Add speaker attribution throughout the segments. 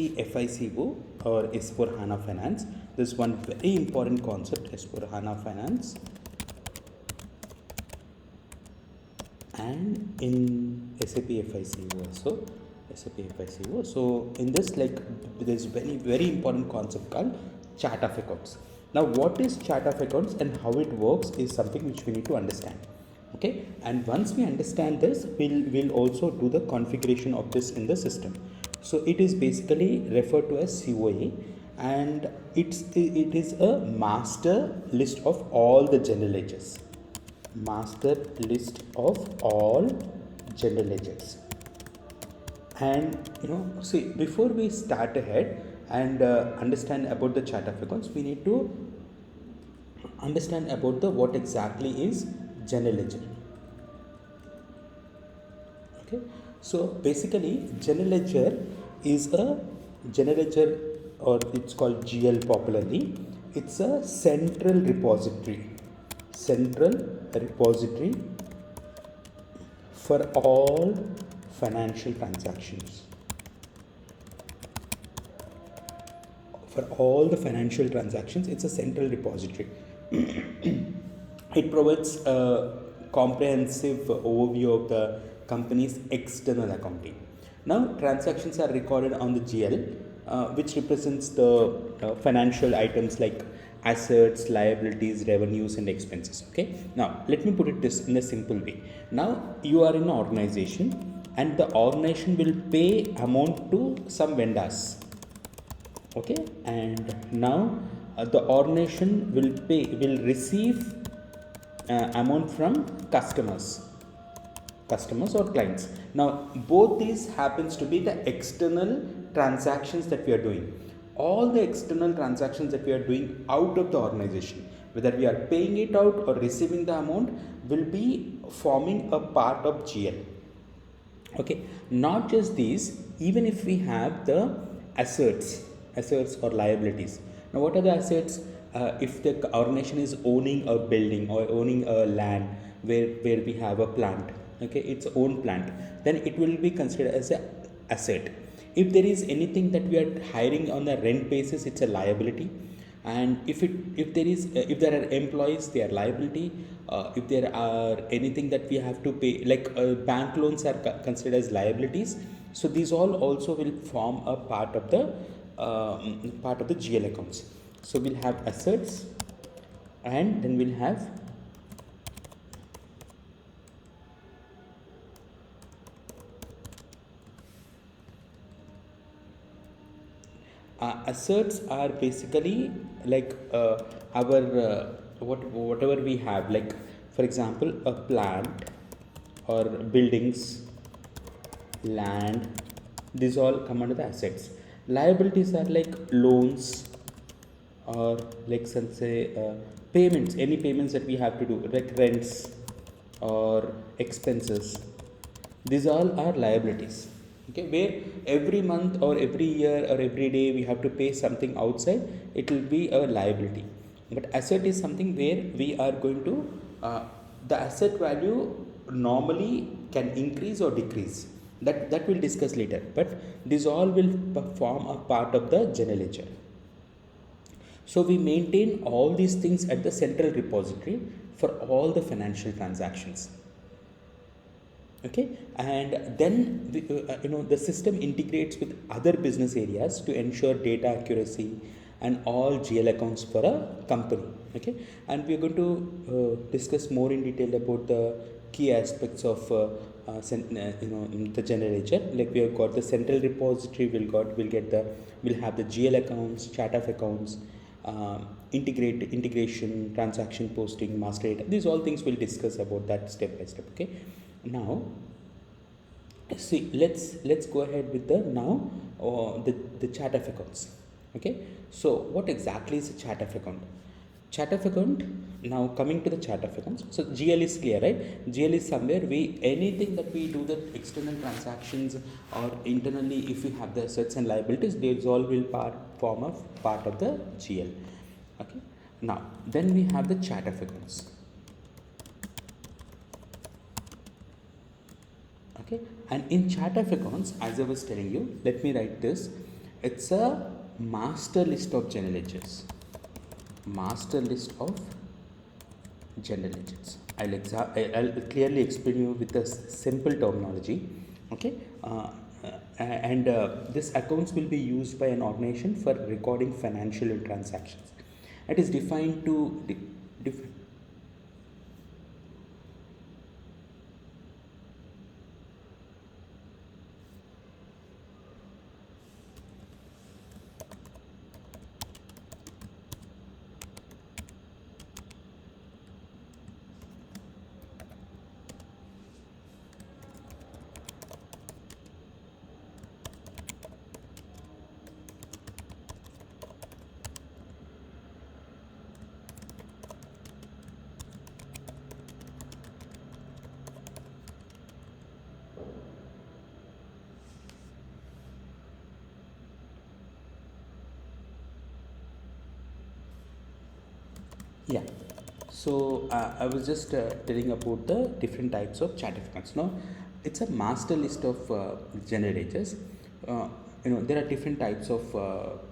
Speaker 1: FICO or S4HANA Finance. This is one very important concept, S4HANA Finance. And in SAP FICO also, SAP FICO. So in this, like, there's very important concept called chart of accounts. Now, what is chart of accounts and how it works is something which we need to understand. Okay, and once we understand this, we'll also do the configuration of this in the system. So it is basically referred to as COA, and it is a master list of all the general ledgers. Master list of all general ledgers. And see, before we start ahead and understand about the chart of accounts, we need to understand about the what exactly is general ledger. Okay, so basically general ledger is a general ledger, or it's called GL popularly. It's a central repository for all financial transactions. For all the financial transactions, it's a central repository. It provides a comprehensive overview of the company's external accounting. Now, transactions are recorded on the GL, which represents the financial items like assets, liabilities, revenues, and expenses. Okay. Now, let me put it this in a simple way. Now, you are in an organization, and the organization will pay amount to some vendors. Okay, and now the organization will receive amount from customers or clients. Now both these happens to be the external transactions that we are doing. All the external transactions that we are doing out of the organization, whether we are paying it out or receiving the amount, will be forming a part of GL. Okay, not just these, even if we have the assets or liabilities. Now, what are the assets? If the organization is owning a building or owning a land where we have a plant, okay, its own plant, then it will be considered as an asset. If there is anything that we are hiring on a rent basis, it's a liability. And if there are employees, they are liability. If there are anything that we have to pay, like bank loans are considered as liabilities. So these all also will form a part of the GL accounts. So we'll have assets, and then we'll have assets are basically like our whatever we have, like for example a plant or buildings, land. These all come under the assets. Liabilities are like loans, or like say payments, any payments that we have to do, like rents or expenses. These all are liabilities. Okay, where every month or every year or every day we have to pay something outside, it will be a liability. But asset is something where we are going to the asset value normally can increase or decrease. That we'll discuss later, but these all will form a part of the general ledger. So we maintain all these things at the central repository for all the financial transactions. Okay, and then the system integrates with other business areas to ensure data accuracy and all GL accounts for a company. Okay, and we are going to discuss more in detail about the key aspects of the general ledger. Like we have got the central repository, we'll have the GL accounts, chart of accounts, integration, transaction posting, master data. These all things we'll discuss about that step by step. Okay, now see, let's go ahead with the chart of accounts. Okay, so what exactly is a chart of account? Chart of account, now coming to the chart of accounts. So GL is clear, right? GL is somewhere anything that we do, the external transactions or internally, if we have the assets and liabilities, these all will form a part of the GL. Okay, now then we have the chart of accounts. Okay, and in chart of accounts, as I was telling you, let me write this. It's a master list of general ledgers. Master list of general ledgers. I'll clearly explain you with a simple terminology. Okay, and this accounts will be used by an organization for recording financial transactions. It is defined to Yeah. So I was just telling about the different types of chart of accounts. Now, it's a master list of generators. There are different types of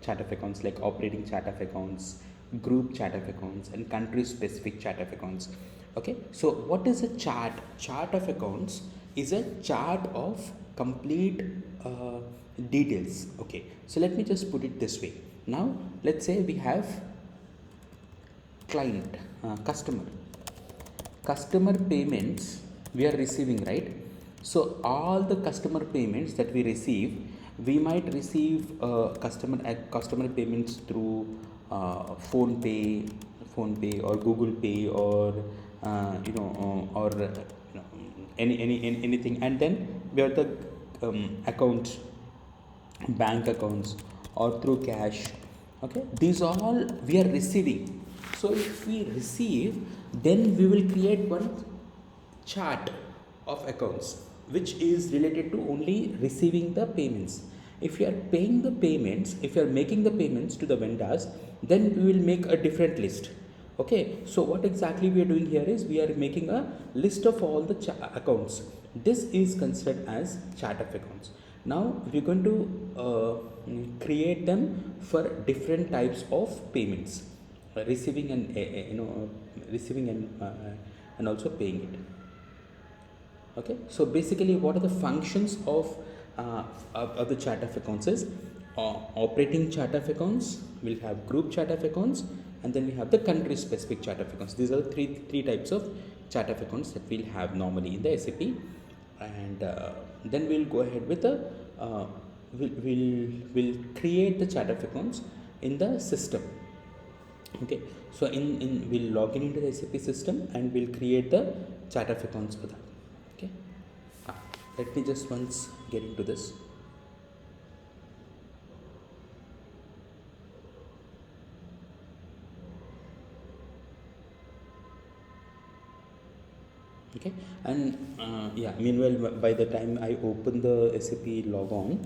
Speaker 1: chart of accounts like operating chart of accounts, group chart of accounts, and country-specific chart of accounts. Okay. So, what is a chart? Chart of accounts is a chart of complete details. Okay. So let me just put it this way. Now, let's say we have client, customer payments we are receiving, right? So all the customer payments that we receive, we might receive customer payments through phone pay or Google Pay or anything, and then we have the accounts, bank accounts, or through cash. Okay, these all we are receiving. So if we receive, then we will create one chart of accounts which is related to only receiving the payments. If you are paying the payments, if you are making the payments to the vendors, then we will make a different list. Okay, so what exactly we are doing here is we are making a list of all the accounts. This is considered as chart of accounts. Now we're going to create them for different types of payments, receiving and receiving and also paying it. Okay, so basically what are the functions of the chart of accounts is operating chart of accounts, we'll have group chart of accounts, and then we have the country specific chart of accounts. These are the three types of chart of accounts that we'll have normally in the SAP. And then we'll go ahead with the we'll create the chart of accounts in the system. Okay, so in we'll log in into the SAP system and we'll create the chart of accounts for that. Okay, let me just once get into this. Okay, and yeah, meanwhile by the time I open the SAP logon,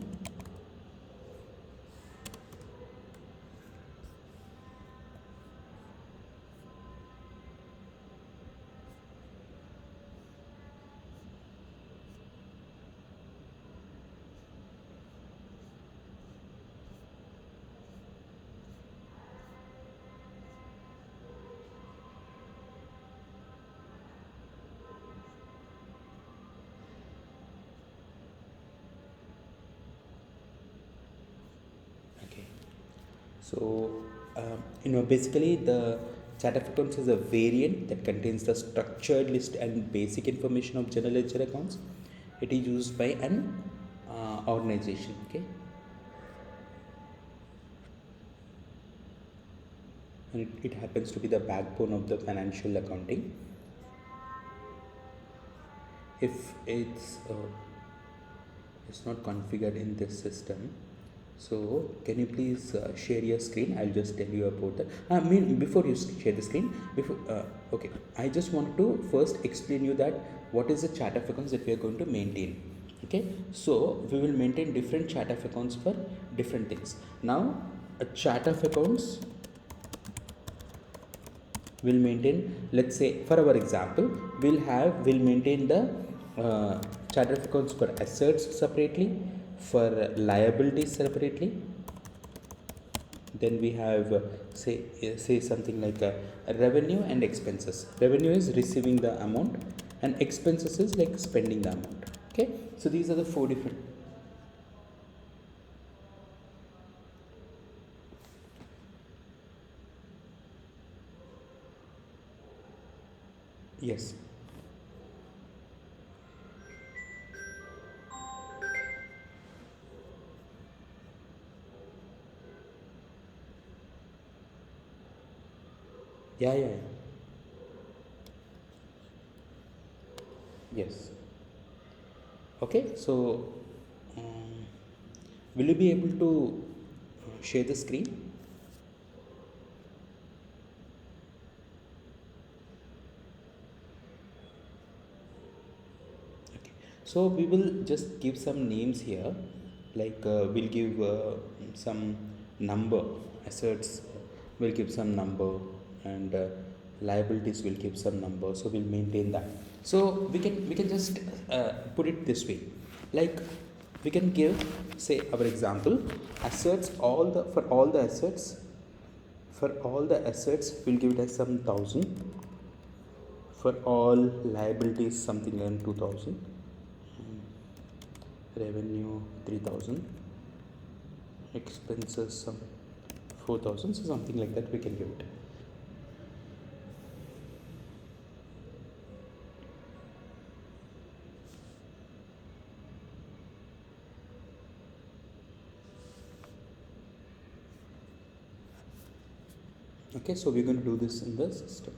Speaker 1: so basically the chart of accounts is a variant that contains the structured list and basic information of general ledger accounts. It is used by an organization. Okay, and it happens to be the backbone of the financial accounting. If it's not configured in this system, so can you please share your screen? I'll just tell you about that. I mean, before you share the screen, okay, I just want to first explain you that what is the chart of accounts that we are going to maintain. Okay, so we will maintain different chart of accounts for different things. Now a chart of accounts will maintain, let's say for our example, we'll maintain the chart of accounts for assets separately, for liabilities separately, Then we have say something like revenue and expenses. Revenue is receiving the amount, and expenses is like spending the amount. Okay, so these are the four different. Yes. Yeah, yeah, yeah. Yes. Okay, so um, will you be able to share the screen? Okay. So we will just give some names here, like we'll give some number assets. We'll give some number, and liabilities will give some number. So we'll maintain that. So we can just put it this way, like we can give, say, our example assets, all the for all the assets, we'll give it as some thousand. For all liabilities, something like 2000. Revenue 3000. Expenses some 4000. So something like that we can give it. Okay, so we're going to do this in the system.